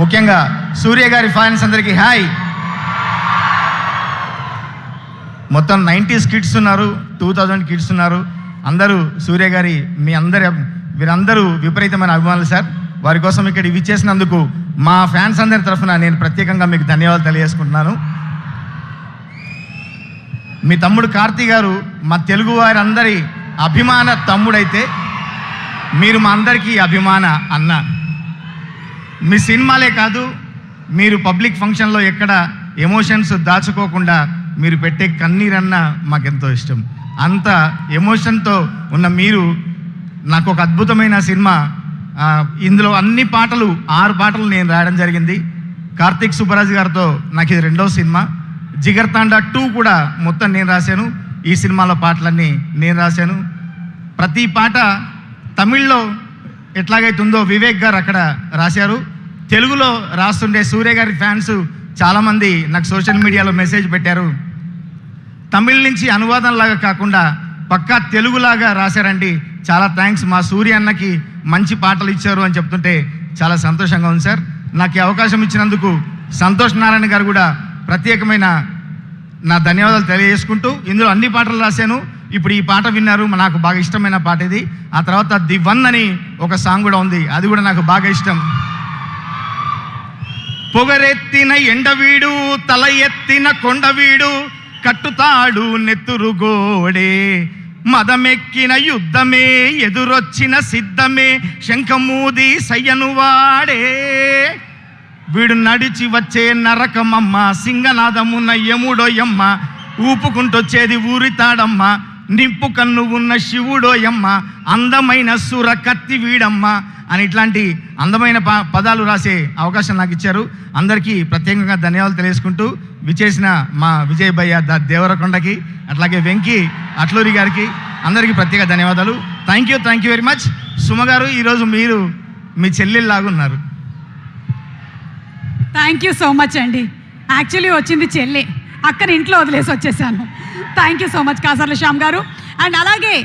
ముఖ్యంగా సూర్య గారి ఫ్యాన్స్ అందరికీ హాయ్. మొత్తం 90s కిడ్స్ ఉన్నారు, 2000 కిడ్స్ ఉన్నారు. అందరూ సూర్య గారి వీరందరూ విపరీతమైన అభిమానులు సార్. వారి కోసం ఇక్కడ ఇవి చేసినందుకు మా ఫ్యాన్స్ అందరి తరఫున నేను ప్రత్యేకంగా మీకు ధన్యవాదాలు తెలియజేసుకుంటున్నాను. మీ తమ్ముడు కార్తీ గారు మా తెలుగు వారందరి అభిమాన తమ్ముడైతే మీరు మా అందరికీ అభిమాన అన్న. మీ సినిమాలే కాదు, మీరు పబ్లిక్ ఫంక్షన్లో ఎక్కడ ఎమోషన్స్ దాచుకోకుండా మీరు పెట్టే కన్నీరన్న మాకెంతో ఇష్టం. అంత ఎమోషన్తో ఉన్న మీరు నాకు ఒక అద్భుతమైన సినిమా, ఇందులో అన్ని పాటలు 6 పాటలు నేను రాయడం జరిగింది. కార్తీక్ సుబ్బరాజు గారితో నాకు ఇది 2వ సినిమా. జిగర్తాండా 2 కూడా మొత్తం నేను రాశాను. ఈ సినిమాలో పాటలన్నీ నేను రాశాను. ప్రతి పాట తమిళ్లో ఎట్లాగైతుందో వివేక్ గారు అక్కడ రాశారు. తెలుగులో రాస్తుండే సూర్య గారి ఫ్యాన్స్ చాలామంది నాకు సోషల్ మీడియాలో మెసేజ్ పెట్టారు, తమిళ్ నుంచి అనువాదంలాగా కాకుండా పక్కా తెలుగులాగా రాశారండి, చాలా థ్యాంక్స్, మా సూర్య అన్నకి మంచి పాటలు ఇచ్చారు అని చెప్తుంటే చాలా సంతోషంగా ఉంది సార్. నాకు ఈ అవకాశం ఇచ్చినందుకు సంతోష్ నారాయణ గారు కూడా ప్రత్యేకమైన నా ధన్యవాదాలు తెలియజేసుకుంటూ, ఇందులో అన్ని పాటలు రాశాను. ఇప్పుడు ఈ పాట విన్నారు, నాకు బాగా ఇష్టమైన పాట ఇది. ఆ తర్వాత ది వన్ అని ఒక సాంగ్ కూడా ఉంది, అది కూడా నాకు బాగా ఇష్టం. పొగరెత్తిన ఎండవీడు, తల ఎత్తిన కొండవీడు, కట్టుతాడు నెత్తురు గోడే, మదమెక్కిన యుద్ధమే, ఎదురొచ్చిన సిద్ధమే, శంఖమూది సయ్యను వాడే, వీడు నడిచి వచ్చే నరకమమ్మ, సింగనాదమున్న యముడోయమ్మ, ఊపుకుంటొచ్చేది ఊరితాడమ్మ, నింపు కన్ను ఉన్న శివుడోయమ్మ, అందమైన సుర కత్తి వీడమ్మ అని ఇట్లాంటి అందమైన పదాలు రాసే అవకాశం నాకు ఇచ్చారు. అందరికీ ప్రత్యేకంగా ధన్యవాదాలు తెలియజేసుకుంటూ, విచేసిన మా విజయ్ భయ్య దేవరకొండకి, అట్లాగే వెంకీ అట్లూరి గారికి అందరికీ ప్రత్యేక ధన్యవాదాలు. Thank you very much. Suma గారు, ఈరోజు మీరు మీ చెల్లెల్లాగా ఉన్నారు. థ్యాంక్ యూ సో మచ్ అండి. యాక్చువల్లీ వచ్చింది చెల్లి, అక్కని ఇంట్లో వదిలేసి వచ్చేసాను. Thank you so much Kasarla Shyam గారు. అండ్ అలాగే